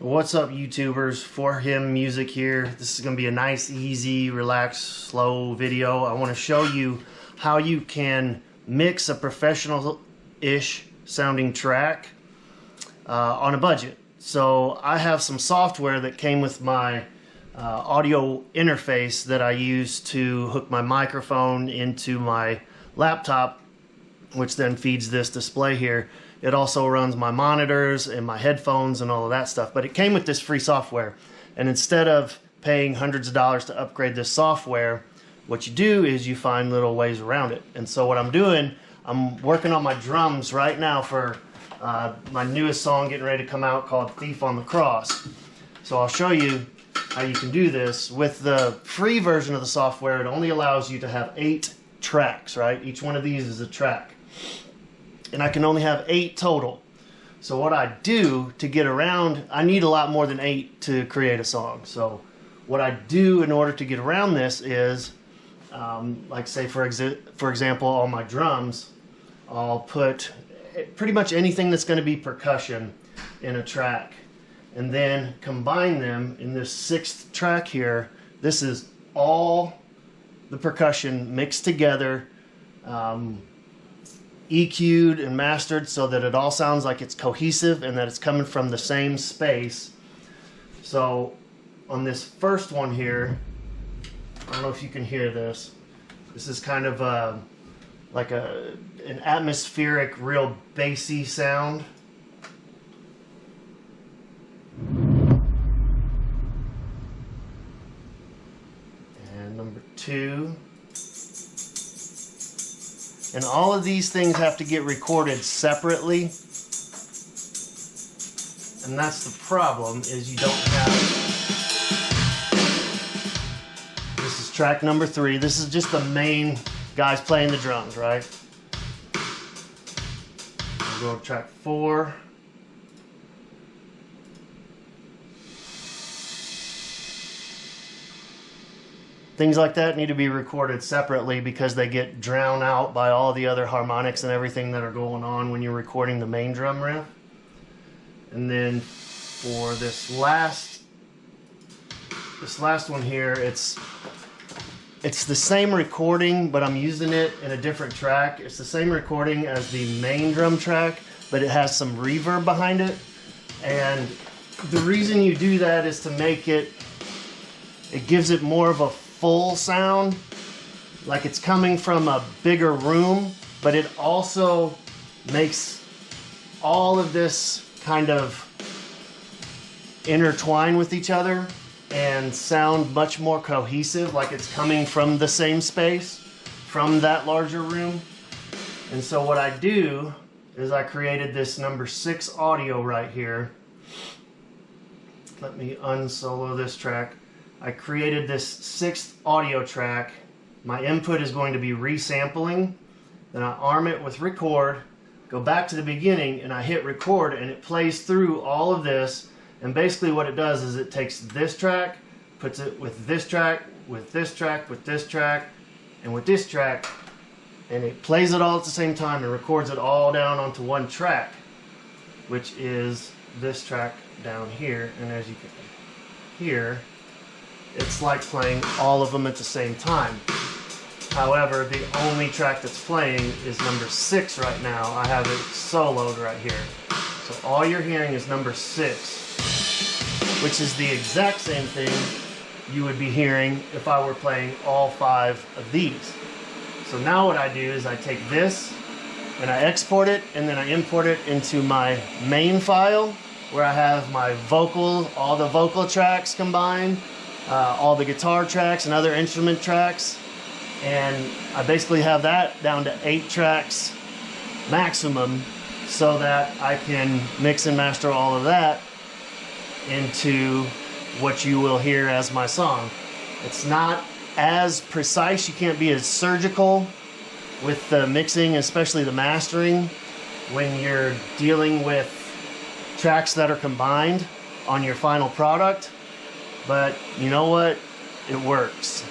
What's up, YouTubers? For Him Music here. This is going to be a nice, easy, relaxed, slow video. I want to show you how you can mix a professional-ish sounding track on a budget. So I have some software that came with my audio interface that I use to hook my microphone into my laptop, which then feeds this display here. It also runs my monitors and my headphones and all of that stuff. But it came with this free software. And instead of paying hundreds of dollars to upgrade this software, what you do is you find little ways around it. And so what I'm doing, I'm working on my drums right now for my newest song getting ready to come out called Thief on the Cross. So I'll show you how you can do this. With the free version of the software, it only allows you to have 8 tracks, right? Each one of these is a track. And I can only have 8 total. So what I do to get around, I need a lot more than 8 to create a song. So what I do in order to get around this is, like say for example, on my drums, I'll put pretty much anything that's going to be percussion in a track, and then combine them in this 6th track here. This is all the percussion mixed together, EQ'd and mastered so that it all sounds like it's cohesive and that it's coming from the same space. So on this first one here, I don't know if you can hear this. This is kind of like an atmospheric, real bassy sound. And number 2. And all of these things have to get recorded separately. And that's the problem, is you don't have... This is track number 3. This is just the main guys playing the drums, right? We'll go to track 4. Things like that need to be recorded separately because they get drowned out by all the other harmonics and everything that are going on when you're recording the main drum riff. And then for this last one here, it's the same recording, but I'm using it in a different track. It's the same recording as the main drum track, but it has some reverb behind it. And the reason you do that is to make it gives it more of a full sound, like it's coming from a bigger room, but it also makes all of this kind of intertwine with each other and sound much more cohesive, like it's coming from the same space, from that larger room. And so what I do is I created this number 6 audio right here. Let me unsolo this track. I created this 6th audio track. My input is going to be resampling. Then I arm it with record, go back to the beginning, and I hit record, and it plays through all of this. And basically what it does is it takes this track, puts it with this track, with this track, with this track, and with this track, and it plays it all at the same time and records it all down onto one track, which is this track down here. And as you can hear, it's like playing all of them at the same time. However, the only track that's playing is number 6 right now. I have it soloed right here. So all you're hearing is number 6, which is the exact same thing you would be hearing if I were playing all 5 of these. So now what I do is I take this and I export it, and then I import it into my main file where I have my vocal, all the vocal tracks combined, all the guitar tracks and other instrument tracks, and I basically have that down to 8 tracks maximum, so that I can mix and master all of that into what you will hear as my song. It's not as precise, you can't be as surgical with the mixing, especially the mastering, when you're dealing with tracks that are combined on your final product. But you know what? It works.